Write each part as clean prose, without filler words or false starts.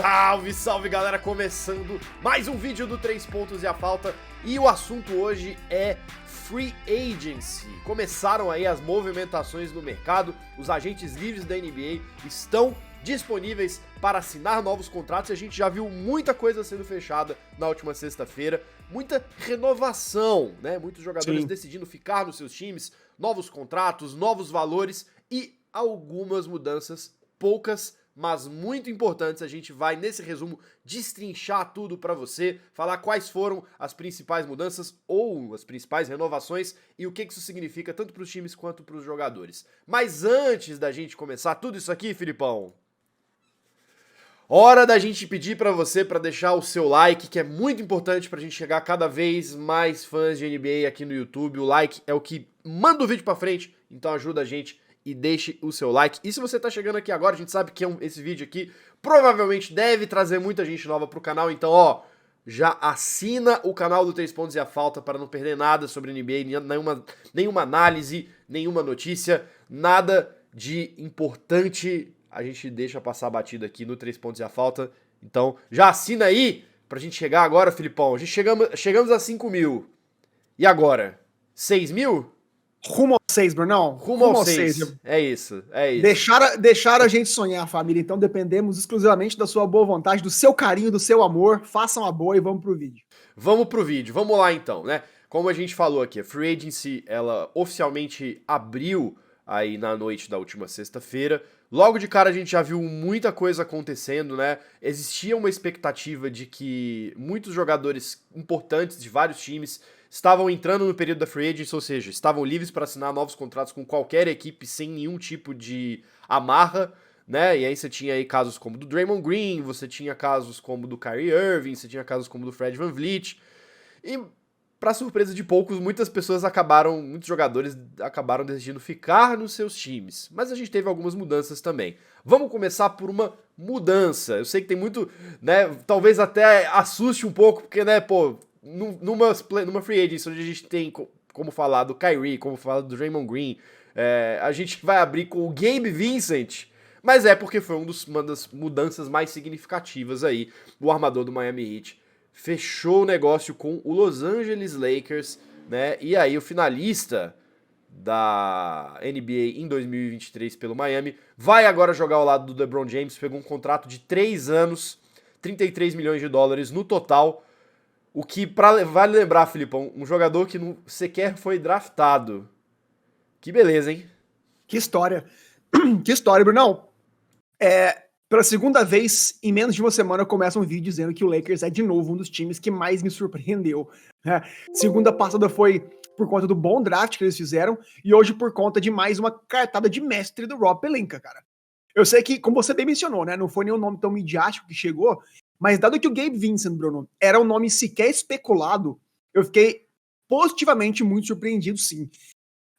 Salve, salve galera, começando mais um vídeo do 3 pontos e a falta. E o assunto hoje é Free Agency. Começaram aí as movimentações no mercado, os agentes livres da NBA estão disponíveis para assinar novos contratos e a gente já viu muita coisa sendo fechada na última sexta-feira, muita renovação, né? Muitos jogadores decidindo ficar nos seus times, novos contratos, novos valores e algumas mudanças, poucas, mas muito importantes. A gente vai, nesse resumo, destrinchar tudo pra você, falar quais foram as principais mudanças ou as principais renovações e o que isso significa tanto pros times quanto pros jogadores. Mas antes da gente começar tudo isso aqui, Filipão, hora da gente pedir pra você pra deixar o seu like, que é muito importante pra gente chegar a cada vez mais fãs de NBA aqui no YouTube. O like é o que manda o vídeo pra frente, então ajuda a gente e deixe o seu like. E se você tá chegando aqui agora, a gente sabe que esse vídeo aqui provavelmente deve trazer muita gente nova pro canal, então ó, já assina o canal do 3 pontos e a falta para não perder nada sobre NBA, nenhuma análise, nenhuma notícia, nada de importante a gente deixa passar batido aqui no 3 pontos e a falta. Então já assina aí pra gente chegar agora, Filipão. A gente chegamos a 5 mil. E agora? 6 mil? Rumo ao 6, Brunão. Rumo ao 6. É isso. Deixaram a gente sonhar, família. Então dependemos exclusivamente da sua boa vontade, do seu carinho, do seu amor. Façam a boa e vamos pro vídeo. Vamos lá então, né? Como a gente falou aqui, a Free Agency, ela oficialmente abriu aí na noite da última sexta-feira. Logo de cara a gente já viu muita coisa acontecendo, né? Existia uma expectativa de que muitos jogadores importantes de vários times estavam entrando no período da Free Agency, ou seja, estavam livres para assinar novos contratos com qualquer equipe sem nenhum tipo de amarra, né? E aí você tinha aí casos como do Draymond Green, você tinha casos como do Kyrie Irving, você tinha casos como do Fred VanVleet. E para surpresa de poucos, muitos jogadores acabaram decidindo ficar nos seus times. Mas a gente teve algumas mudanças também. Vamos começar por uma mudança. Eu sei que tem muito, né, talvez até assuste um pouco, porque, né, pô, numa free agency onde a gente tem como falar do Kyrie, como falar do Draymond Green, a gente vai abrir com o Gabe Vincent, mas é porque foi uma das mudanças mais significativas aí. O armador do Miami Heat fechou o negócio com o Los Angeles Lakers, né? E aí o finalista da NBA em 2023 pelo Miami vai agora jogar ao lado do LeBron James, pegou um contrato de 3 anos, 33 milhões de dólares no total, o que vale lembrar, Filipão, um jogador que não sequer foi draftado. Que beleza, hein? Que história. Que história, Brunão. Pela segunda vez em menos de uma semana eu começo um vídeo dizendo que o Lakers é de novo um dos times que mais me surpreendeu. Segunda passada foi por conta do bom draft que eles fizeram e hoje por conta de mais uma cartada de mestre do Rob Pelinka, cara. Eu sei que, como você bem mencionou, né, não foi nenhum nome tão midiático que chegou, mas dado que o Gabe Vincent, Bruno, era um nome sequer especulado, eu fiquei positivamente muito surpreendido, sim.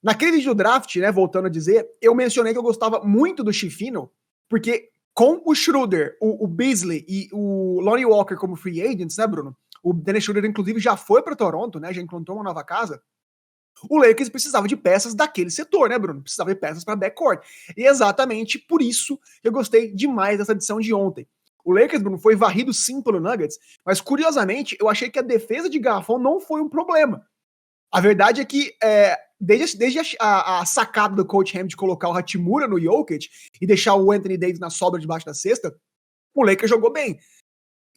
Naquele vídeo do draft, né, voltando a dizer, eu mencionei que eu gostava muito do Schifino, porque com o Schroeder, o Beasley e o Lonnie Walker como free agents, né, Bruno? O Dennis Schroeder, inclusive, já foi para Toronto, né? Já encontrou uma nova casa. O Lakers precisava de peças daquele setor, né, Bruno? Precisava de peças para backcourt. E exatamente por isso eu gostei demais dessa edição de ontem. O Lakers, Bruno, foi varrido sim pelo Nuggets, mas curiosamente eu achei que a defesa de garrafão não foi um problema. A verdade é que desde a sacada do Coach Ham de colocar o Hachimura no Jokic e deixar o Anthony Davis na sobra debaixo da cesta, o Lakers jogou bem.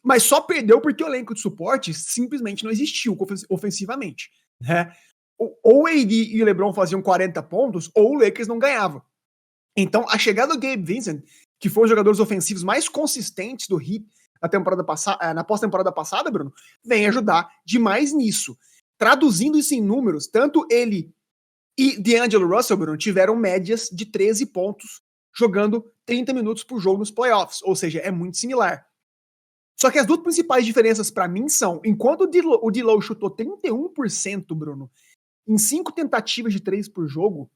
Mas só perdeu porque o elenco de suporte simplesmente não existiu ofensivamente. Né? Ou o AD e o LeBron faziam 40 pontos, ou o Lakers não ganhava. Então, a chegada do Gabe Vincent, que foi um dos jogadores ofensivos mais consistentes do Heat na pós-temporada passada, Bruno, vem ajudar demais nisso. Traduzindo isso em números, tanto ele e D'Angelo Russell, Bruno, tiveram médias de 13 pontos jogando 30 minutos por jogo nos playoffs, ou seja, é muito similar. Só que as duas principais diferenças para mim são, enquanto o D'Lo chutou 31%, Bruno, em 5 tentativas de 3 por jogo,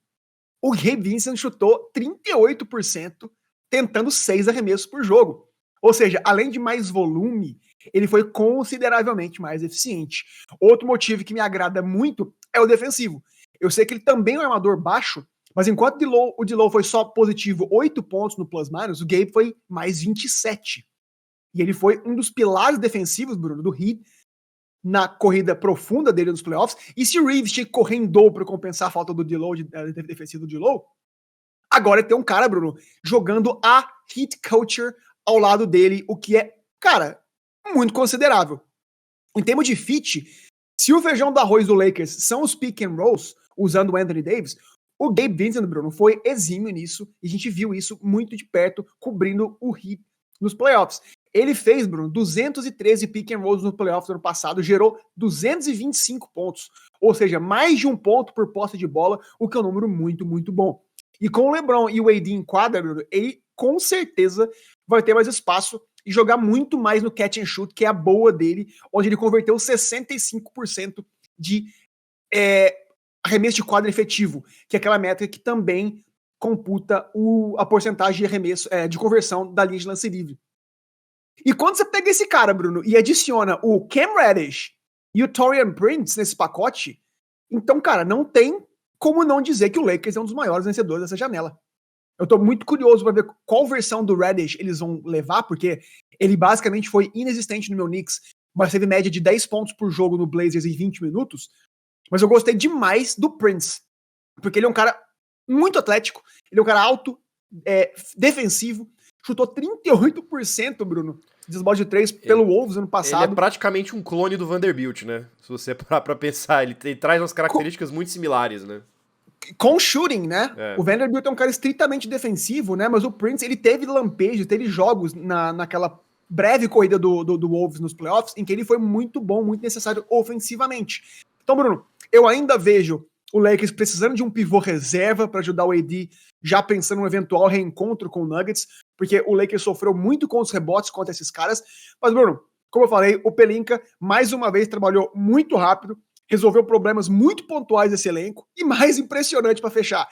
o Gabe Vincent chutou 38%, tentando 6 arremessos por jogo. Ou seja, além de mais volume, ele foi consideravelmente mais eficiente. Outro motivo que me agrada muito é o defensivo. Eu sei que ele também é um armador baixo, mas enquanto o D'Lo foi só positivo 8 pontos no plus-minus, o Gabe foi mais 27. E ele foi um dos pilares defensivos, Bruno, do Heat na corrida profunda dele nos playoffs. E se o Reeves tinha que correr em dobro para compensar a falta do D-Low, defensivo do D-Low, agora tem um cara, Bruno, jogando a Heat Culture ao lado dele, o que é, cara, muito considerável. Em termos de fit, se o feijão do arroz do Lakers são os pick and rolls, usando o Anthony Davis, o Gabe Vincent, Bruno, foi exímio nisso, e a gente viu isso muito de perto, cobrindo o Heat nos playoffs. Ele fez, Bruno, 213 pick and rolls no playoffs do ano passado, gerou 225 pontos, ou seja, mais de um ponto por posse de bola, o que é um número muito, muito bom. E com o LeBron e o AD em quadra, Bruno, ele com certeza vai ter mais espaço e jogar muito mais no catch and shoot, que é a boa dele, onde ele converteu 65% de arremesso de quadra efetivo, que é aquela métrica que também computa a porcentagem de arremesso, de conversão da linha de lance livre. E quando você pega esse cara, Bruno, e adiciona o Cam Reddish e o Taurean Prince nesse pacote, então, cara, não tem como não dizer que o Lakers é um dos maiores vencedores dessa janela. Eu tô muito curioso para ver qual versão do Reddish eles vão levar, porque ele basicamente foi inexistente no meu Knicks, mas teve média de 10 pontos por jogo no Blazers em 20 minutos. Mas eu gostei demais do Prince, porque ele é um cara muito atlético, ele é um cara alto, defensivo, chutou 38%, Bruno, de desbote de 3 pelo Wolves ano passado. Ele é praticamente um clone do Vanderbilt, né? Se você parar pra pensar, ele traz umas características muito similares, né? Com shooting, né? O Vanderbilt é um cara estritamente defensivo, né? Mas o Prince, ele teve lampejos, teve jogos naquela breve corrida do Wolves nos playoffs, em que ele foi muito bom, muito necessário ofensivamente. Então, Bruno, eu ainda vejo o Lakers precisando de um pivô reserva para ajudar o AD, já pensando no eventual reencontro com o Nuggets, porque o Lakers sofreu muito com os rebotes contra esses caras. Mas, Bruno, como eu falei, o Pelinka, mais uma vez, trabalhou muito rápido, resolveu problemas muito pontuais desse elenco, e mais impressionante para fechar,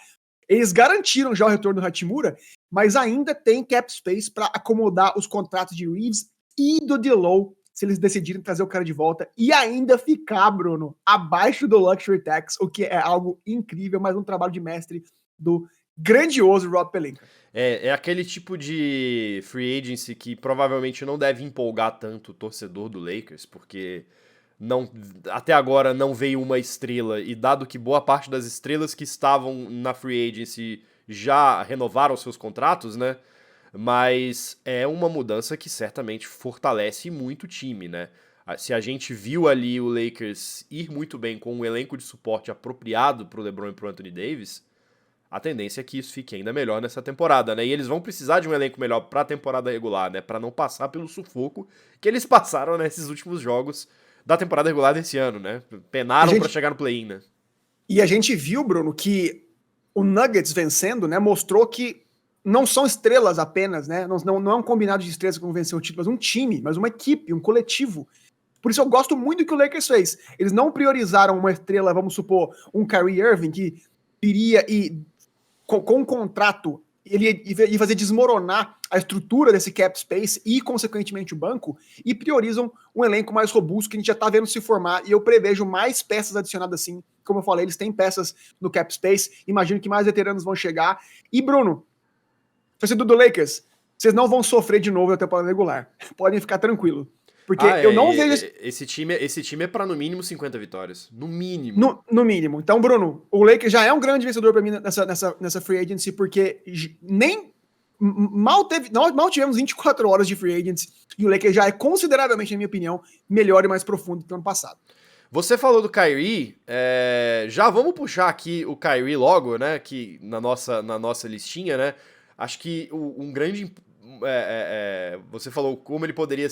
eles garantiram já o retorno do Hachimura, mas ainda tem cap space para acomodar os contratos de Reeves e do D-Low, se eles decidirem trazer o cara de volta, e ainda ficar, Bruno, abaixo do Luxury Tax, o que é algo incrível, mas um trabalho de mestre do grandioso Rob Pelinka. É aquele tipo de free agency que provavelmente não deve empolgar tanto o torcedor do Lakers, porque até agora não veio uma estrela, e dado que boa parte das estrelas que estavam na free agency já renovaram seus contratos, né? Mas é uma mudança que certamente fortalece muito o time, né? Se a gente viu ali o Lakers ir muito bem com um elenco de suporte apropriado pro LeBron e pro Anthony Davis, a tendência é que isso fique ainda melhor nessa temporada, né? E eles vão precisar de um elenco melhor pra temporada regular, né? Pra não passar pelo sufoco que eles passaram nesses últimos jogos da temporada regular desse ano, né? Penaram pra chegar no play-in, né? E a gente viu, Bruno, que o Nuggets vencendo, né, mostrou que não são estrelas apenas, né? Não é um combinado de estrelas que vão vencer o título, mas um time, mas uma equipe, um coletivo. Por isso eu gosto muito do que o Lakers fez. Eles não priorizaram uma estrela, vamos supor, um Kyrie Irving, que iria e com um contrato ele ia fazer desmoronar a estrutura desse cap space e, consequentemente, o banco, e priorizam um elenco mais robusto que a gente já tá vendo se formar, e eu prevejo mais peças adicionadas assim. Como eu falei, eles têm peças no cap space, imagino que mais veteranos vão chegar. E, Bruno, torcedor do Lakers, vocês não vão sofrer de novo na temporada regular. Podem ficar tranquilo. Porque eu não vejo... Esse time é pra no mínimo 50 vitórias. No mínimo. No mínimo. Então, Bruno, o Lakers já é um grande vencedor pra mim nessa free agency, porque mal tivemos 24 horas de free agency, e o Lakers já é consideravelmente, na minha opinião, melhor e mais profundo do que o ano passado. Você falou do Kyrie, já vamos puxar aqui o Kyrie logo, né, que na nossa listinha, né, acho que um grande... você falou como ele poderia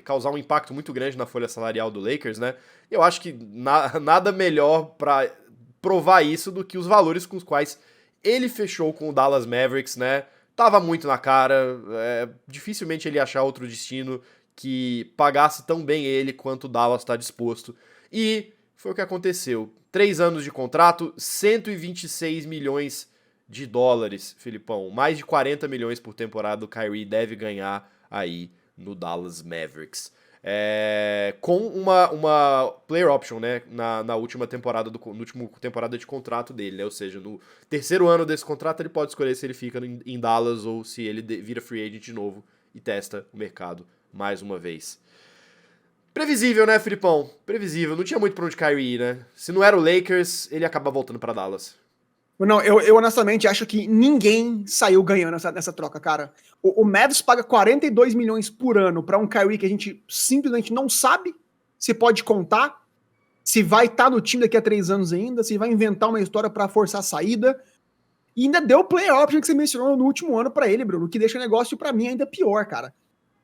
causar um impacto muito grande na folha salarial do Lakers, né? Eu acho que nada melhor para provar isso do que os valores com os quais ele fechou com o Dallas Mavericks, né? Tava muito na cara, dificilmente ele ia achar outro destino que pagasse tão bem ele quanto o Dallas está disposto. E foi o que aconteceu. 3 anos de contrato, 126 milhões de dólares, Filipão. Mais de 40 milhões por temporada o Kyrie deve ganhar aí no Dallas Mavericks. Com uma player option, né, na última temporada temporada de contrato dele, né? Ou seja, no terceiro ano desse contrato ele pode escolher se ele fica em Dallas ou se ele vira free agent de novo e testa o mercado mais uma vez. Previsível, né, Filipão? Previsível. Não tinha muito pra onde Kyrie ir, né? Se não era o Lakers, ele acaba voltando pra Dallas. Não, eu honestamente acho que ninguém saiu ganhando nessa troca, cara. O Mavs paga 42 milhões por ano pra um Kyrie que a gente simplesmente não sabe se pode contar, se vai estar no time daqui a 3 anos ainda, se vai inventar uma história pra forçar a saída. E ainda deu o player option que você mencionou no último ano pra ele, Bruno, que deixa o negócio pra mim ainda pior, cara.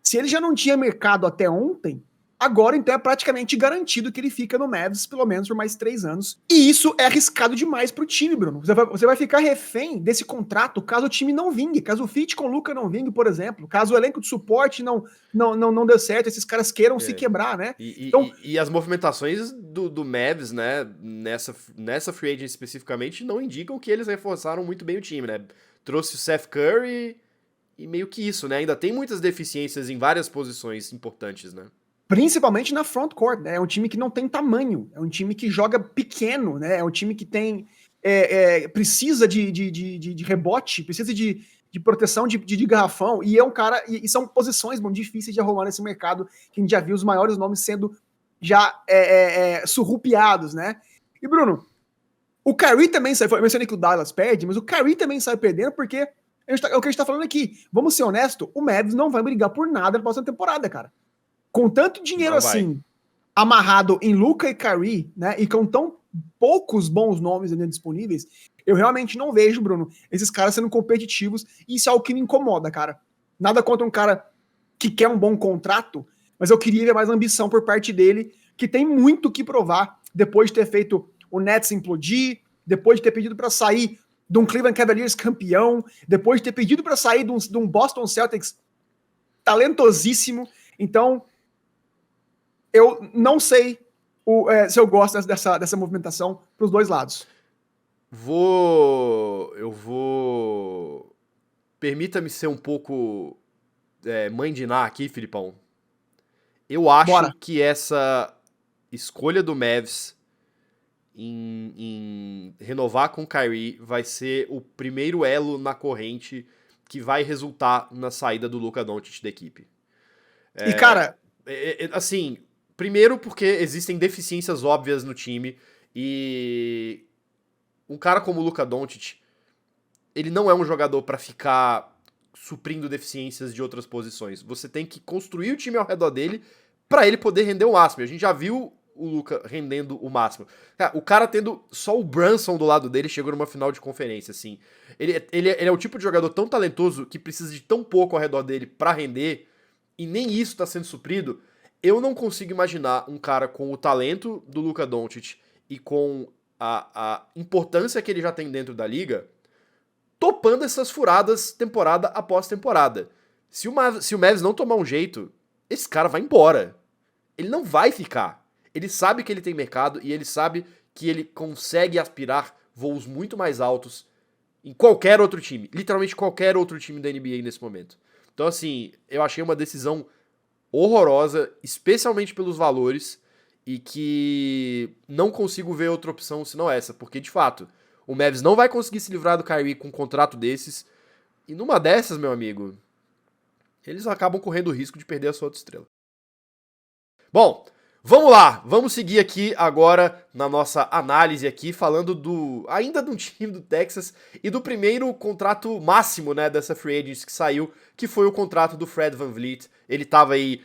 Se ele já não tinha mercado até ontem, agora então é praticamente garantido que ele fica no Mavs pelo menos por mais 3 anos. E isso é arriscado demais pro time, Bruno. Você vai ficar refém desse contrato caso o time não vingue, caso o fit com o Luka não vingue, por exemplo, caso o elenco de suporte não dê certo, esses caras queiram se quebrar, né? E as movimentações do Mavs, né, nessa free agent especificamente, não indicam que eles reforçaram muito bem o time, né? Trouxe o Seth Curry e meio que isso, né? Ainda tem muitas deficiências em várias posições importantes, né? Principalmente na frontcourt, né? É um time que não tem tamanho, é um time que joga pequeno, né? É um time que tem precisa de rebote, precisa de proteção de garrafão, e é um cara, e são posições muito difíceis de arrumar nesse mercado, que a gente já viu os maiores nomes sendo já surrupiados, né? E Bruno, o Kyrie também sai, eu mencionei que o Dallas perde, mas o Kyrie também sai perdendo porque é o que a gente tá falando aqui. Vamos ser honestos, o Mavs não vai brigar por nada na próxima temporada, cara. Com tanto dinheiro assim, amarrado em Luka e Kyrie, né, e com tão poucos bons nomes ainda disponíveis, eu realmente não vejo, Bruno, esses caras sendo competitivos, e isso é algo que me incomoda, cara. Nada contra um cara que quer um bom contrato, mas eu queria ver mais ambição por parte dele, que tem muito o que provar, depois de ter feito o Nets implodir, depois de ter pedido para sair de um Cleveland Cavaliers campeão, depois de ter pedido para sair de um Boston Celtics talentosíssimo. Então, eu não sei se eu gosto dessa movimentação para os dois lados. Permita-me ser um pouco mãe de Ná aqui, Filipão. Eu acho que essa escolha do Mavs em renovar com o Kyrie vai ser o primeiro elo na corrente que vai resultar na saída do Luka Doncic da equipe. E, cara... assim, primeiro porque existem deficiências óbvias no time e um cara como o Luka Doncic, ele não é um jogador pra ficar suprindo deficiências de outras posições. Você tem que construir o time ao redor dele pra ele poder render o máximo. A gente já viu o Luka rendendo o máximo. O cara tendo só o Brunson do lado dele chegou numa final de conferência, assim. Ele é o tipo de jogador tão talentoso que precisa de tão pouco ao redor dele pra render, e nem isso tá sendo suprido. Eu não consigo imaginar um cara com o talento do Luka Doncic e com a importância que ele já tem dentro da liga topando essas furadas temporada após temporada. Se o Mavs não tomar um jeito, esse cara vai embora. Ele não vai ficar. Ele sabe que ele tem mercado e ele sabe que ele consegue aspirar voos muito mais altos em qualquer outro time. Literalmente qualquer outro time da NBA nesse momento. Então, assim, eu achei uma decisão horrorosa, especialmente pelos valores, e que não consigo ver outra opção senão essa, porque, de fato, o Mavs não vai conseguir se livrar do Kyrie com um contrato desses, e numa dessas, meu amigo, eles acabam correndo o risco de perder a sua outra estrela. Bom, vamos lá, vamos seguir aqui agora na nossa análise aqui, falando ainda do time do Texas e do primeiro contrato máximo, né, dessa free agency que saiu, que foi o contrato do Fred VanVleet. Ele tava aí,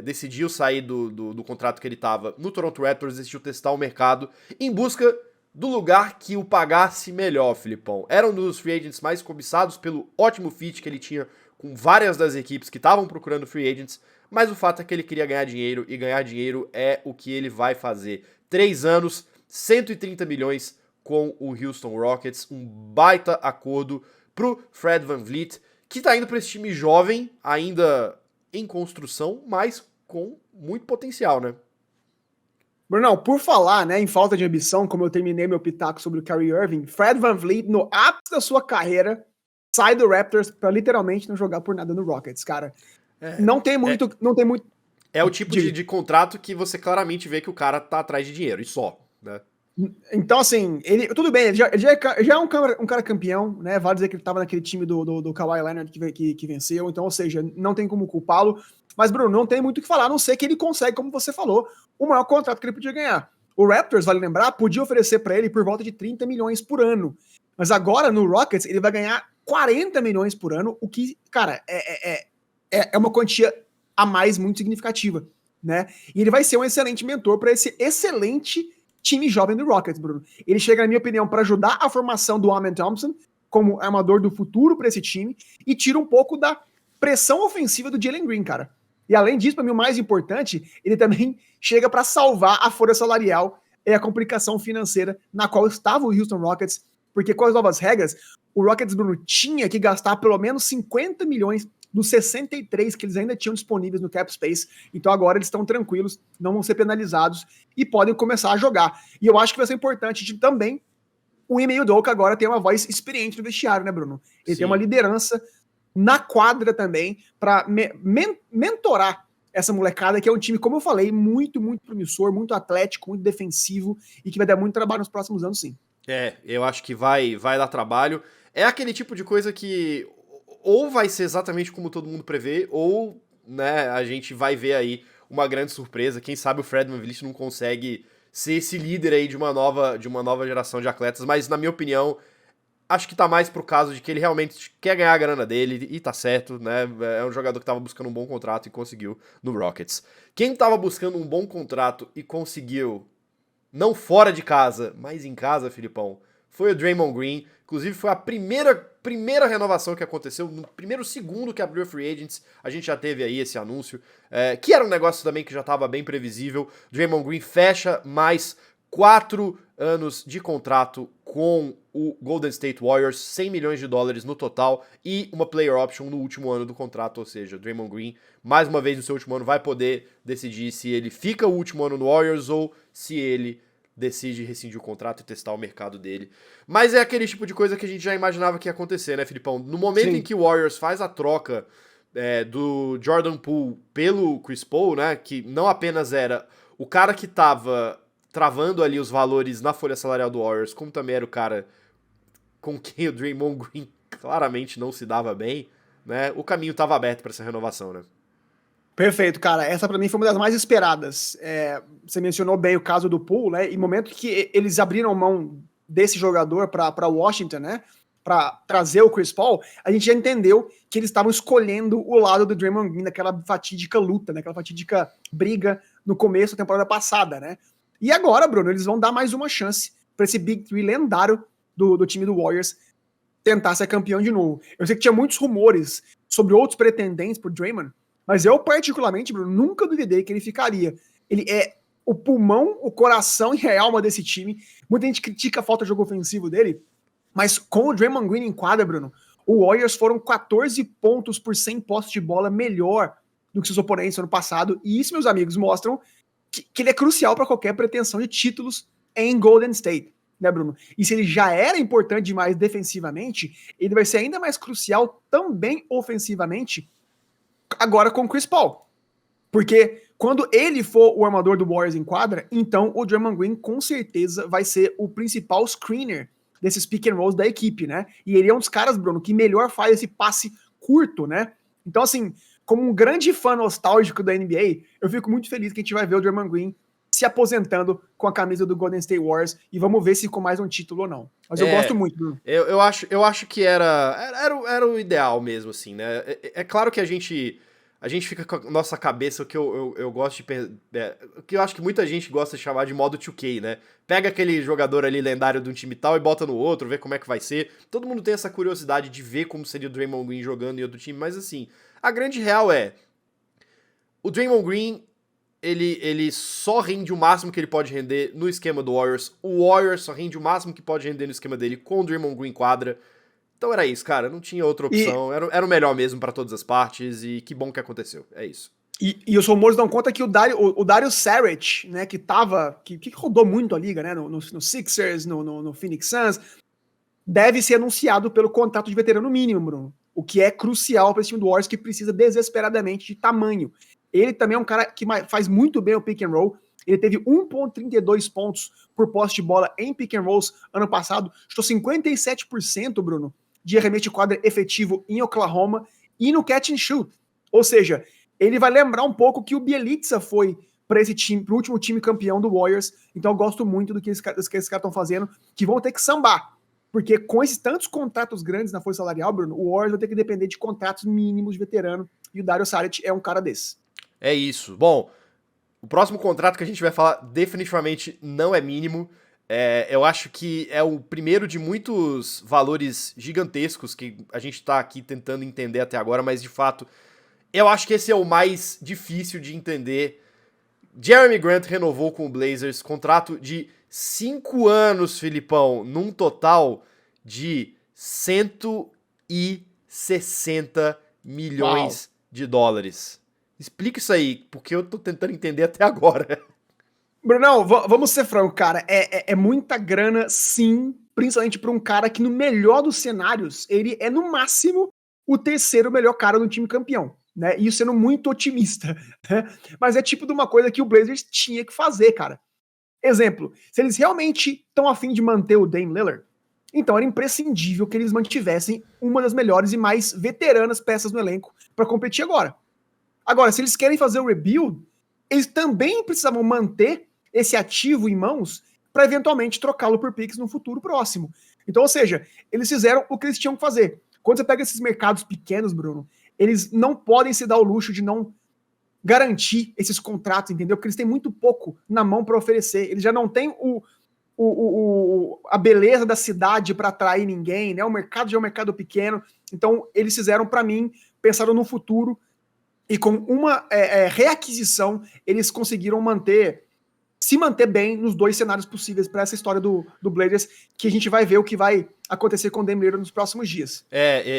decidiu sair do contrato que ele tava no Toronto Raptors, decidiu testar o mercado em busca do lugar que o pagasse melhor, Filipão. Era um dos free agents mais cobiçados pelo ótimo fit que ele tinha com várias das equipes que estavam procurando free agents, mas o fato é que ele queria ganhar dinheiro, e ganhar dinheiro é o que ele vai fazer. 3 anos, 130 milhões com o Houston Rockets, um baita acordo pro Fred VanVleet, que tá indo pra esse time jovem, ainda em construção, mas com muito potencial, né? Brunão, por falar, né, em falta de ambição, como eu terminei meu pitaco sobre o Kyrie Irving, Fred VanVleet, no ápice da sua carreira, sai do Raptors pra literalmente não jogar por nada no Rockets, cara. Não tem muito. É o tipo de contrato que você claramente vê que o cara tá atrás de dinheiro, e só, né? Então, assim, tudo bem, ele já é um cara campeão, né? Vale dizer que ele tava naquele time do Kawhi Leonard que venceu, então, ou seja, não tem como culpá-lo. Mas, Bruno, não tem muito o que falar, a não ser que ele consegue, como você falou, o maior contrato que ele podia ganhar. O Raptors, vale lembrar, podia oferecer para ele por volta de 30 milhões por ano. Mas agora, no Rockets, ele vai ganhar 40 milhões por ano, o que, cara, é uma quantia a mais muito significativa, né? E ele vai ser um excelente mentor para esse excelente time jovem do Rockets, Bruno. Ele chega, na minha opinião, para ajudar a formação do Amen Thompson como armador do futuro para esse time e tira um pouco da pressão ofensiva do Jalen Green, cara. E além disso, para mim, o mais importante, ele também chega para salvar a folha salarial e a complicação financeira na qual estava o Houston Rockets, porque com as novas regras, o Rockets, Bruno, tinha que gastar pelo menos 50 milhões dos 63 que eles ainda tinham disponíveis no cap space. Então agora eles estão tranquilos, não vão ser penalizados e podem começar a jogar. E eu acho que vai ser importante de, também o Ime Udoka agora tem uma voz experiente no vestiário, né, Bruno? Ele tem uma liderança na quadra também para mentorar essa molecada, que é um time, como eu falei, muito, muito promissor, muito atlético, muito defensivo e que vai dar muito trabalho nos próximos anos, sim. Eu acho que vai dar trabalho. É aquele tipo de coisa que ou vai ser exatamente como todo mundo prevê, ou, né, a gente vai ver aí uma grande surpresa. Quem sabe o Fred VanVleet não consegue ser esse líder aí de uma nova geração de atletas, mas na minha opinião, acho que tá mais pro caso de que ele realmente quer ganhar a grana dele, e tá certo, né? É um jogador que tava buscando um bom contrato e conseguiu no Rockets. Quem tava buscando um bom contrato e conseguiu, não fora de casa, mas em casa, Filipão, foi o Draymond Green. Inclusive foi a primeira renovação que aconteceu, no primeiro segundo que abriu a Free Agents, a gente já teve aí esse anúncio, que era um negócio também que já estava bem previsível. Draymond Green fecha mais 4 anos de contrato com o Golden State Warriors, 100 milhões de dólares no total e uma player option no último ano do contrato, ou seja, Draymond Green, mais uma vez no seu último ano, vai poder decidir se ele fica o último ano no Warriors ou se ele decide rescindir o contrato e testar o mercado dele. Mas é aquele tipo de coisa que a gente já imaginava que ia acontecer, né, Filipão? No momento em que o Warriors faz a troca do Jordan Poole pelo Chris Paul, né, que não apenas era o cara que tava travando ali os valores na folha salarial do Warriors, como também era o cara com quem o Draymond Green claramente não se dava bem, né, o caminho tava aberto para essa renovação, né? Perfeito, cara. Essa pra mim foi uma das mais esperadas. Você mencionou bem o caso do Poole, né? E no momento que eles abriram mão desse jogador para Washington, né? Para trazer o Chris Paul, a gente já entendeu que eles estavam escolhendo o lado do Draymond Green naquela fatídica luta, naquela fatídica briga no começo da temporada passada, né? E agora, Bruno, eles vão dar mais uma chance para esse Big Three lendário do time do Warriors tentar ser campeão de novo. Eu sei que tinha muitos rumores sobre outros pretendentes pro Draymond, mas eu, particularmente, Bruno, nunca duvidei que ele ficaria. Ele é o pulmão, o coração e a alma desse time. Muita gente critica a falta de jogo ofensivo dele, mas com o Draymond Green em quadra, Bruno, o Warriors foram 14 pontos por 100 posses de bola melhor do que seus oponentes no ano passado. E isso, meus amigos, mostram que ele é crucial para qualquer pretensão de títulos em Golden State, né, Bruno? E se ele já era importante demais defensivamente, ele vai ser ainda mais crucial também ofensivamente agora com o Chris Paul. Porque quando ele for o armador do Warriors em quadra, então o Draymond Green com certeza vai ser o principal screener desses pick and rolls da equipe, né? E ele é um dos caras, Bruno, que melhor faz esse passe curto, né? Então, assim, como um grande fã nostálgico da NBA, eu fico muito feliz que a gente vai ver o Draymond Green se aposentando com a camisa do Golden State Warriors e vamos ver se com mais um título ou não. Mas eu gosto muito, Bruno. Eu acho que era o ideal mesmo, assim, né? É claro que a gente fica com a nossa cabeça, o que eu gosto de o que eu acho que muita gente gosta de chamar de modo 2K, né? Pega aquele jogador ali lendário de um time tal e bota no outro, vê como é que vai ser. Todo mundo tem essa curiosidade de ver como seria o Draymond Green jogando em outro time, mas assim, a grande real é, o Draymond Green, ele só rende o máximo que ele pode render no esquema do Warriors. O Warriors só rende o máximo que pode render no esquema dele com o Draymond Green em quadra. Então era isso, cara. Não tinha outra opção. Era o melhor mesmo pra todas as partes. E que bom que aconteceu. É isso. E os rumores dão conta que o Dario Saric, né, que rodou muito a liga, né, no Sixers, no Phoenix Suns, deve ser anunciado pelo contrato de veterano mínimo, Bruno. O que é crucial para esse time do Warriors, que precisa desesperadamente de tamanho. Ele também é um cara que faz muito bem o pick and roll. Ele teve 1,32 pontos por posse de bola em pick and rolls ano passado, chutou 57%, Bruno, de arremesso de quadra efetivo em Oklahoma e no catch and shoot. Ou seja, ele vai lembrar um pouco que o Bjelica foi para esse time, pro último time campeão do Warriors. Então eu gosto muito do que esses caras estão fazendo, que vão ter que sambar. Porque com esses tantos contratos grandes na folha salarial, Bruno, o Warriors vai ter que depender de contratos mínimos de veterano. E o Dario Saric é um cara desse. É isso. Bom, o próximo contrato que a gente vai falar definitivamente não é mínimo. Eu acho que é o primeiro de muitos valores gigantescos que a gente está aqui tentando entender até agora, mas de fato, eu acho que esse é o mais difícil de entender. Jeremy Grant renovou com o Blazers, contrato de 5 anos, Filipão, num total de 160 milhões de dólares. Explica isso aí, porque eu tô tentando entender até agora. Brunão, vamos ser franco, cara. É muita grana, sim, principalmente para um cara que, no melhor dos cenários, ele é, no máximo, o terceiro melhor cara do time campeão. Né? Isso sendo muito otimista. Né? Mas é tipo de uma coisa que o Blazers tinha que fazer, cara. Exemplo, se eles realmente estão a fim de manter o Dame Lillard, então era imprescindível que eles mantivessem uma das melhores e mais veteranas peças no elenco para competir agora. Agora, se eles querem fazer o rebuild, eles também precisavam manter esse ativo em mãos para eventualmente trocá-lo por picks no futuro próximo. Então, ou seja, eles fizeram o que eles tinham que fazer. Quando você pega esses mercados pequenos, Bruno, eles não podem se dar o luxo de não garantir esses contratos, entendeu? Porque eles têm muito pouco na mão para oferecer. Eles já não têm a beleza da cidade para atrair ninguém, né? O mercado já é um mercado pequeno. Então, eles fizeram, para mim, pensaram no futuro e com uma reaquisição, eles conseguiram se manter bem nos dois cenários possíveis para essa história do Blazers, que a gente vai ver o que vai acontecer com o Dame Lillard nos próximos dias.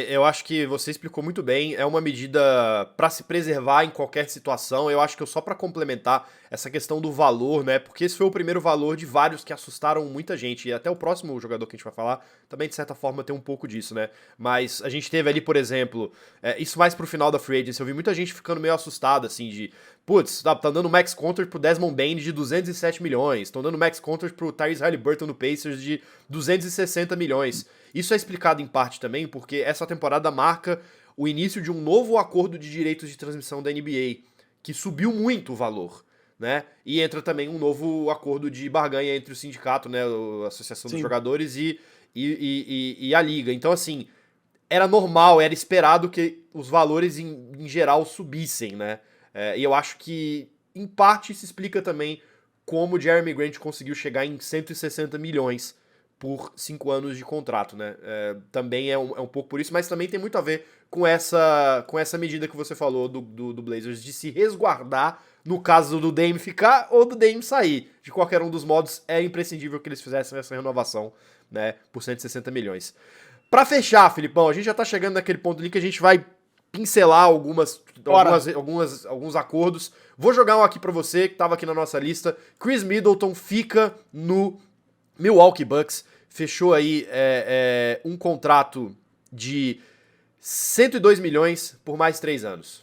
Eu acho que você explicou muito bem, é uma medida para se preservar em qualquer situação. Eu acho que só para complementar essa questão do valor, né, porque esse foi o primeiro valor de vários que assustaram muita gente, e até o próximo jogador que a gente vai falar também, de certa forma, tem um pouco disso, né, mas a gente teve ali, por exemplo, isso mais pro final da free agency, eu vi muita gente ficando meio assustada, assim, de putz, tá dando max contract pro Desmond Bane de 207 milhões, estão dando max contract pro Tyrese Haliburton no Pacers de 260 milhões. Isso é explicado em parte também porque essa temporada marca o início de um novo acordo de direitos de transmissão da NBA, que subiu muito o valor, né? E entra também um novo acordo de barganha entre o sindicato, né, a Associação dos Jogadores e a Liga. Então, assim, era normal, era esperado que os valores em geral subissem, né? E eu acho que, em parte, se explica também como o Jeremy Grant conseguiu chegar em 160 milhões por 5 anos de contrato, né? Também é um pouco por isso, mas também tem muito a ver com essa medida que você falou do Blazers de se resguardar no caso do Dame ficar ou do Dame sair. De qualquer um dos modos, é imprescindível que eles fizessem essa renovação, né, por 160 milhões. Pra fechar, Filipão, a gente já tá chegando naquele ponto ali que a gente vai pincelar alguns acordos. Vou jogar um aqui pra você, que tava aqui na nossa lista. Chris Middleton fica no Milwaukee Bucks. Fechou aí um contrato de 102 milhões por mais 3 anos.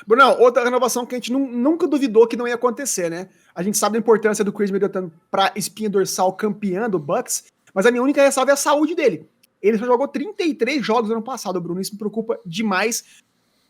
Bruno, outra renovação que a gente nunca duvidou que não ia acontecer, né? A gente sabe a importância do Chris Middleton pra espinha dorsal campeã do Bucks, mas a minha única ressalva é a saúde dele. Ele só jogou 33 jogos no ano passado, Bruno. Isso me preocupa demais,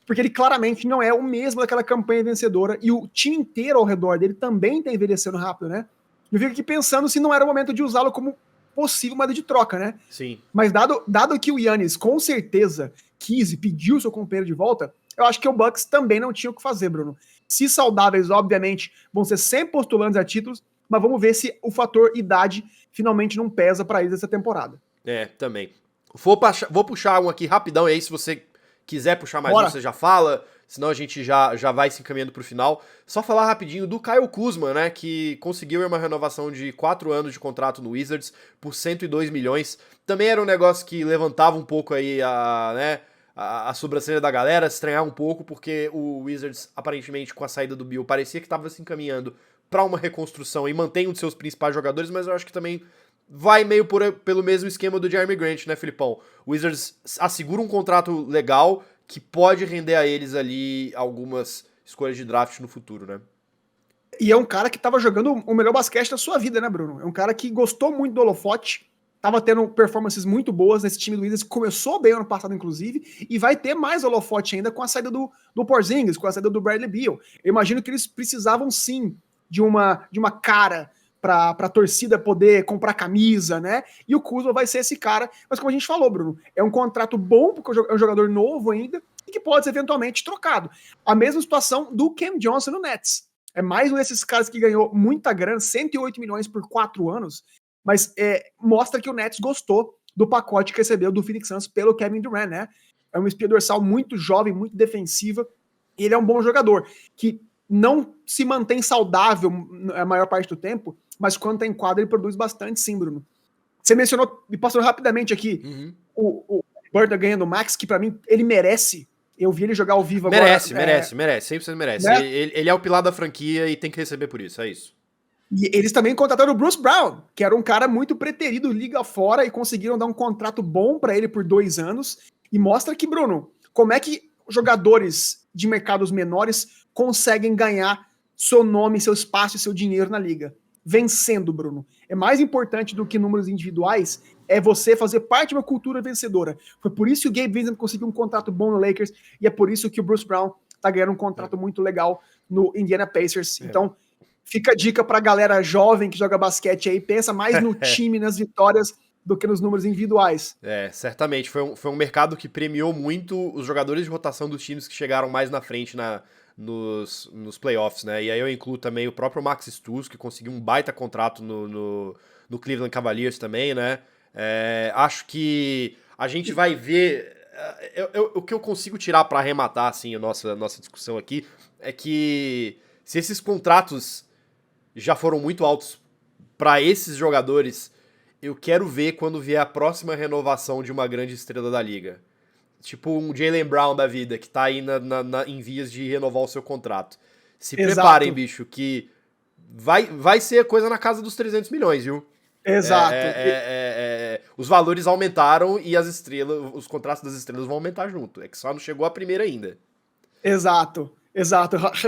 porque ele claramente não é o mesmo daquela campanha vencedora, e o time inteiro ao redor dele também tá envelhecendo rápido, né? Eu fico aqui pensando se não era o momento de usá-lo como possível moeda de troca, né? Sim. Mas dado que o Giannis com certeza quis e pediu seu companheiro de volta, eu acho que o Bucks também não tinha o que fazer, Bruno. Se saudáveis, obviamente, vão ser sempre postulantes a títulos, mas vamos ver se o fator idade finalmente não pesa para eles essa temporada. Também. Vou puxar um aqui rapidão, e aí se você quiser puxar mais um, você já fala, senão a gente já vai se encaminhando pro final. Só falar rapidinho do Kyle Kuzma, né, que conseguiu uma renovação de 4 anos de contrato no Wizards por 102 milhões. Também era um negócio que levantava um pouco aí a sobrancelha da galera, estranhar um pouco, porque o Wizards, aparentemente, com a saída do Bill, parecia que estava se encaminhando para uma reconstrução e mantém um dos seus principais jogadores, mas eu acho que também vai meio pelo mesmo esquema do Jeremy Grant, né, Filipão? O Wizards assegura um contrato legal que pode render a eles ali algumas escolhas de draft no futuro, né? E é um cara que tava jogando o melhor basquete da sua vida, né, Bruno? É um cara que gostou muito do holofote, tava tendo performances muito boas nesse time do Wizards, começou bem ano passado, inclusive, e vai ter mais holofote ainda com a saída do Porzingis, com a saída do Bradley Beal. Eu imagino que eles precisavam, sim, de uma cara para a torcida poder comprar camisa, né? E o Kuzma vai ser esse cara. Mas como a gente falou, Bruno, é um contrato bom, porque é um jogador novo ainda, e que pode ser eventualmente trocado. A mesma situação do Cam Johnson no Nets. É mais um desses caras que ganhou muita grana, 108 milhões por 4 anos, mas mostra que o Nets gostou do pacote que recebeu do Phoenix Suns pelo Kevin Durant, né? É uma espinha dorsal muito jovem, muito defensiva, e ele é um bom jogador, que não se mantém saudável a maior parte do tempo, mas quando tá em quadra ele produz bastante, sim, Bruno. Você mencionou, me passou rapidamente aqui, o Bird ganhando o Max, que pra mim ele merece. Eu vi ele jogar ao vivo agora. Merece, 100% merece. Né? Ele é o pilar da franquia e tem que receber por isso, é isso. E eles também contrataram o Bruce Brown, que era um cara muito preterido liga fora, e conseguiram dar um contrato bom pra ele por 2 anos. E mostra que, Bruno, como é que jogadores de mercados menores conseguem ganhar seu nome, seu espaço e seu dinheiro na liga? Vencendo, Bruno. É mais importante do que números individuais, é você fazer parte de uma cultura vencedora. Foi por isso que o Gabe Vincent conseguiu um contrato bom no Lakers, e é por isso que o Bruce Brown tá ganhando um contrato muito legal no Indiana Pacers. Então, fica a dica pra galera jovem que joga basquete aí, pensa mais no time, nas vitórias, do que nos números individuais. Certamente. Foi um mercado que premiou muito os jogadores de rotação dos times que chegaram mais na frente nos playoffs, né? E aí eu incluo também o próprio Max Strus, que conseguiu um baita contrato no Cleveland Cavaliers também, né? Acho que a gente vai ver... O que eu consigo tirar para arrematar assim, a nossa discussão aqui é que se esses contratos já foram muito altos para esses jogadores, eu quero ver quando vier a próxima renovação de uma grande estrela da liga. Tipo um Jaylen Brown da vida, que tá aí em vias de renovar o seu contrato. Se preparem, bicho, que vai ser coisa na casa dos 300 milhões, viu? Exato. Os valores aumentaram e os contratos das estrelas vão aumentar junto. É que só não chegou a primeira ainda. Exato.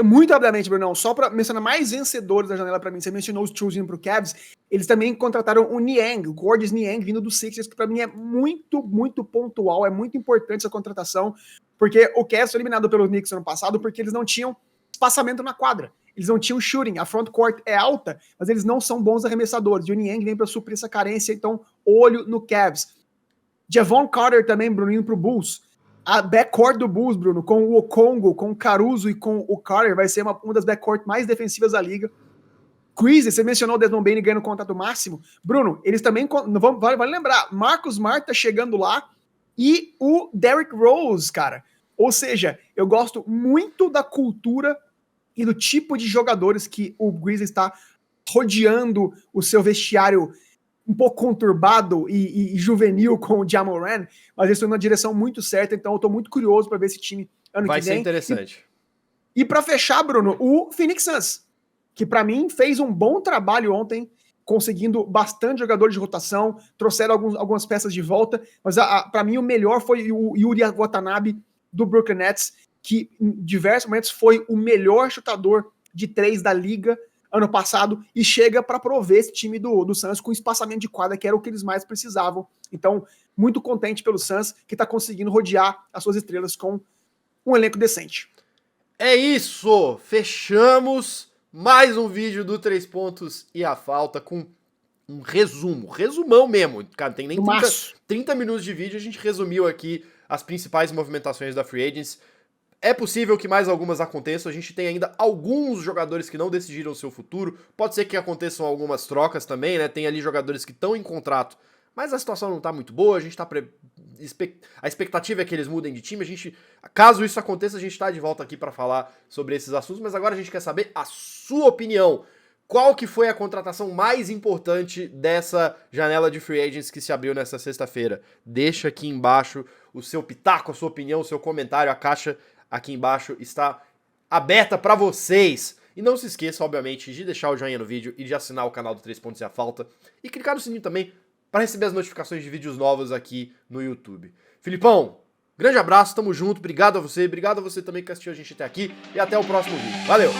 Muito rapidamente, Brunão, só pra mencionar mais vencedores da janela pra mim, você mencionou os Trues indo pro Cavs, eles também contrataram o Niang, o Gorgeous Niang, vindo do Sixers, que pra mim é muito, muito pontual, é muito importante essa contratação, porque o Cavs foi eliminado pelos Knicks ano passado porque eles não tinham espaçamento na quadra, eles não tinham shooting, a front court é alta, mas eles não são bons arremessadores, e o Niang vem pra suprir essa carência, então olho no Cavs. Javon Carter também, Bruno, indo pro Bulls. A backcourt do Bulls, Bruno, com o Okongo, com o Caruso e com o Carter, vai ser uma das backcourt mais defensivas da liga. Chris, você mencionou o Desmond Bane ganhando o contrato máximo. Bruno, eles também, vale lembrar, Marcus Smart tá chegando lá e o Derrick Rose, cara. Ou seja, eu gosto muito da cultura e do tipo de jogadores que o Grizzlies está rodeando o seu vestiário um pouco conturbado e juvenil com o Ja Morant, mas eles estão na direção muito certa, então eu tô muito curioso para ver esse time ano que vem. Vai ser interessante. E para fechar, Bruno, o Phoenix Suns, que para mim fez um bom trabalho ontem, conseguindo bastante jogadores de rotação, trouxeram algumas peças de volta, mas para mim o melhor foi o Yuri Watanabe do Brooklyn Nets, que em diversos momentos foi o melhor chutador de 3 da liga ano passado, e chega para prover esse time do Suns com espaçamento de quadra, que era o que eles mais precisavam. Então, muito contente pelo Suns, que está conseguindo rodear as suas estrelas com um elenco decente. É isso! Fechamos mais um vídeo do 3 pontos e a falta com um resumão mesmo. Cara, não tem nem 30 minutos de vídeo, a gente resumiu aqui as principais movimentações da Free Agents. É possível que mais algumas aconteçam, a gente tem ainda alguns jogadores que não decidiram o seu futuro, pode ser que aconteçam algumas trocas também, né, tem ali jogadores que estão em contrato, mas a situação não tá muito boa, a gente tá a expectativa é que eles mudem de time, caso isso aconteça, a gente tá de volta aqui para falar sobre esses assuntos, mas agora a gente quer saber a sua opinião. Qual que foi a contratação mais importante dessa janela de free agents que se abriu nessa sexta-feira? Deixa aqui embaixo o seu pitaco, a sua opinião, o seu comentário, a caixa aqui embaixo está aberta para vocês. E não se esqueça, obviamente, de deixar o joinha no vídeo e de assinar o canal do 3 Pontos e a Falta. E clicar no sininho também para receber as notificações de vídeos novos aqui no YouTube. Filipão, grande abraço, tamo junto, obrigado a você também que assistiu a gente até aqui e até o próximo vídeo. Valeu!